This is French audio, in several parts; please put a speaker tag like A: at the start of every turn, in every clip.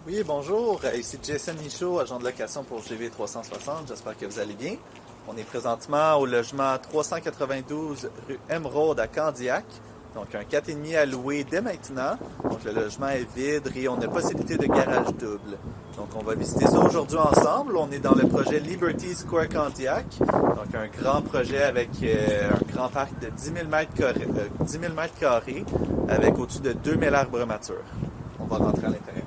A: Oui, bonjour. Ici Jason Michaud, agent de location pour GV360. J'espère que vous allez bien. On est présentement au logement 392 rue Emeraude à Candiac. Donc, un 4,5 à louer dès maintenant. Donc, le logement est vide et on a possibilité de garage double. Donc, on va visiter ça aujourd'hui ensemble. On est dans le projet Liberty Square Candiac. Donc, un grand projet avec un grand parc de 10 000 mètres carrés avec au-dessus de 2000 arbres matures. On va rentrer à l'intérieur.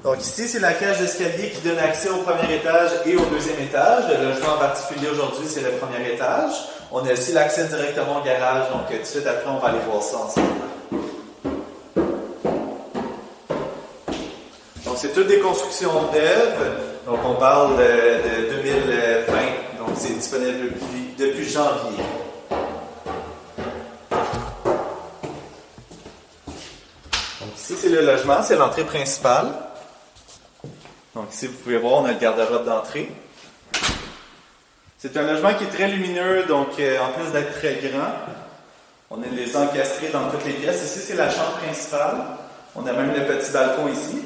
A: Donc ici, c'est la cage d'escalier qui donne accès au premier étage et au deuxième étage. Le logement en particulier aujourd'hui, c'est le premier étage. On a aussi l'accès directement au garage, donc tout de suite après, on va aller voir ça ensemble. Donc c'est toutes des constructions neuves. Donc on parle de 2020, donc c'est disponible depuis janvier. Donc ici, c'est le logement, c'est l'entrée principale. Donc ici, vous pouvez voir, on a le garde-robe d'entrée. C'est un logement qui est très lumineux, donc en plus d'être très grand, on a les encastrés dans toutes les pièces. Ici, c'est la chambre principale. On a même le petit balcon ici.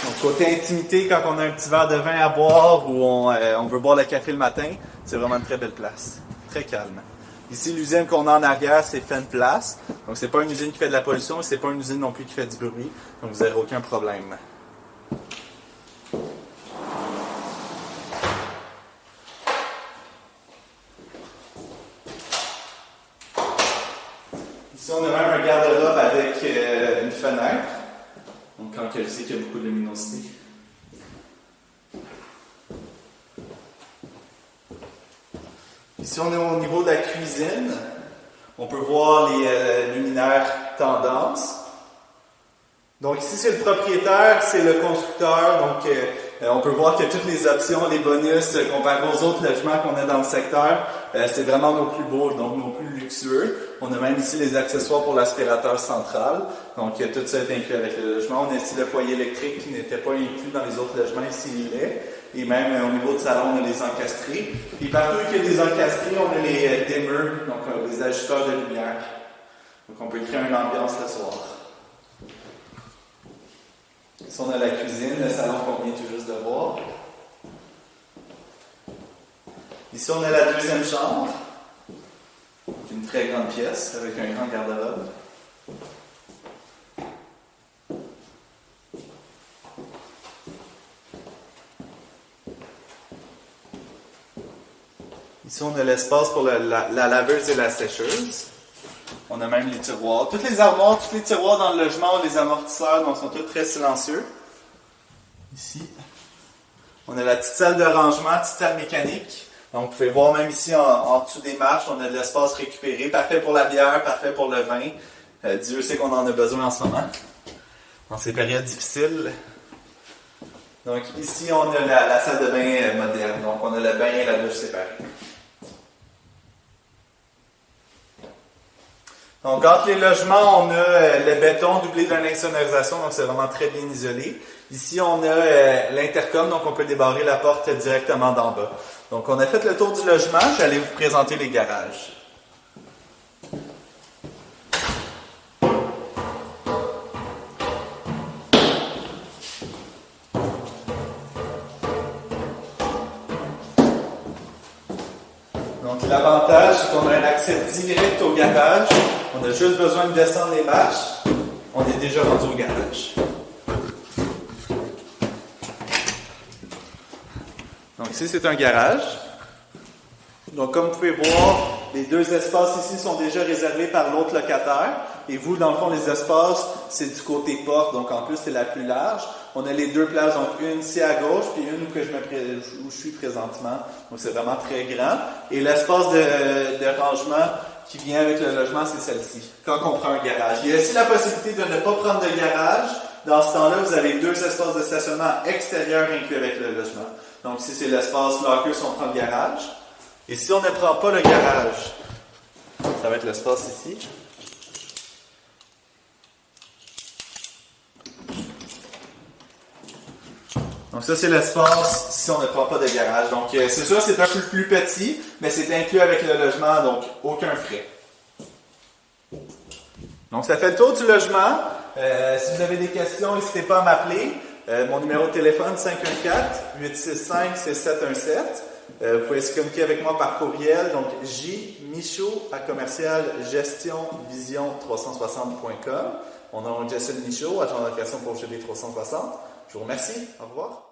A: Donc côté intimité, quand on a un petit verre de vin à boire ou on veut boire le café le matin, c'est vraiment une très belle place. Très calme. Ici, l'usine qu'on a en arrière, c'est Fenplace. Donc, c'est pas une usine qui fait de la pollution et c'est pas une usine non plus qui fait du bruit. Donc, vous n'aurez aucun problème. Ici, on a même un garde-robe avec une fenêtre. Donc, quand je sais qu'il y a beaucoup de luminosité. Ici, on est au niveau de la cuisine. On peut voir les luminaires tendance. Donc ici, c'est le propriétaire, c'est le constructeur. Donc, on peut voir que toutes les options, les bonus, comparé aux autres logements qu'on a dans le secteur, c'est vraiment nos plus beaux, donc nos plus luxueux. On a même ici les accessoires pour l'aspirateur central. Donc, tout ça est inclus avec le logement. On a ici le foyer électrique qui n'était pas inclus dans les autres logements. Ici, il est. Et même au niveau du salon, on a les encastrés. Et partout où il y a des encastrés, on a les dimmers, donc les ajusteurs de lumière. Donc, on peut créer une ambiance le soir. Ici, on a la cuisine, le salon qu'on vient tout juste de voir. Ici, on a la deuxième chambre. Une très grande pièce avec un grand garde-robe. Ici, on a l'espace pour la laveuse et la sécheuse. On a même les tiroirs. Toutes les armoires, tous les tiroirs dans le logement ont des amortisseurs, donc sont tous très silencieux. Ici, on a la petite salle de rangement, petite salle mécanique. Donc, vous pouvez voir même ici, en dessous des marches, on a de l'espace récupéré. Parfait pour la bière, parfait pour le vin. Dieu sait qu'on en a besoin en ce moment, dans ces périodes difficiles. Donc, ici, on a la salle de bain moderne. Donc, on a le bain et la douche séparés. Donc, entre les logements, on a le béton doublé d'une insonorisation, donc c'est vraiment très bien isolé. Ici, on a l'intercom, donc on peut débarrer la porte directement d'en bas. Donc, on a fait le tour du logement. Je vais aller vous présenter les garages. Donc, l'avantage, c'est qu'on a un accès direct au garage. On a juste besoin de descendre les marches. On est déjà rendu au garage. Donc, ici, c'est un garage. Donc, comme vous pouvez voir, les deux espaces ici sont déjà réservés par l'autre locataire. Et vous, dans le fond, les espaces, c'est du côté porte. Donc, en plus, c'est la plus large. On a les deux places, donc une ici à gauche, puis une où je suis présentement. Donc, c'est vraiment très grand. Et l'espace de rangement qui vient avec le logement, c'est celle-ci, quand on prend un garage. Il y a aussi la possibilité de ne pas prendre de garage. Dans ce temps-là, vous avez deux espaces de stationnement extérieurs inclus avec le logement. Donc, ici, c'est l'espace locker si on prend le garage. Et si on ne prend pas le garage, ça va être l'espace ici. Donc ça, c'est l'espace si on ne prend pas de garage. Donc c'est sûr, c'est un peu plus petit, mais c'est inclus avec le logement, donc aucun frais. Donc ça fait le tour du logement. Si vous avez des questions, n'hésitez pas à m'appeler. Mon numéro de téléphone, 514-865-6717. Vous pouvez se communiquer avec moi par courriel. Donc jmichaud@gestionvision360.com. Mon nom est Jason Michaud, agent d'allocation pour GD360. Je vous remercie. Au revoir.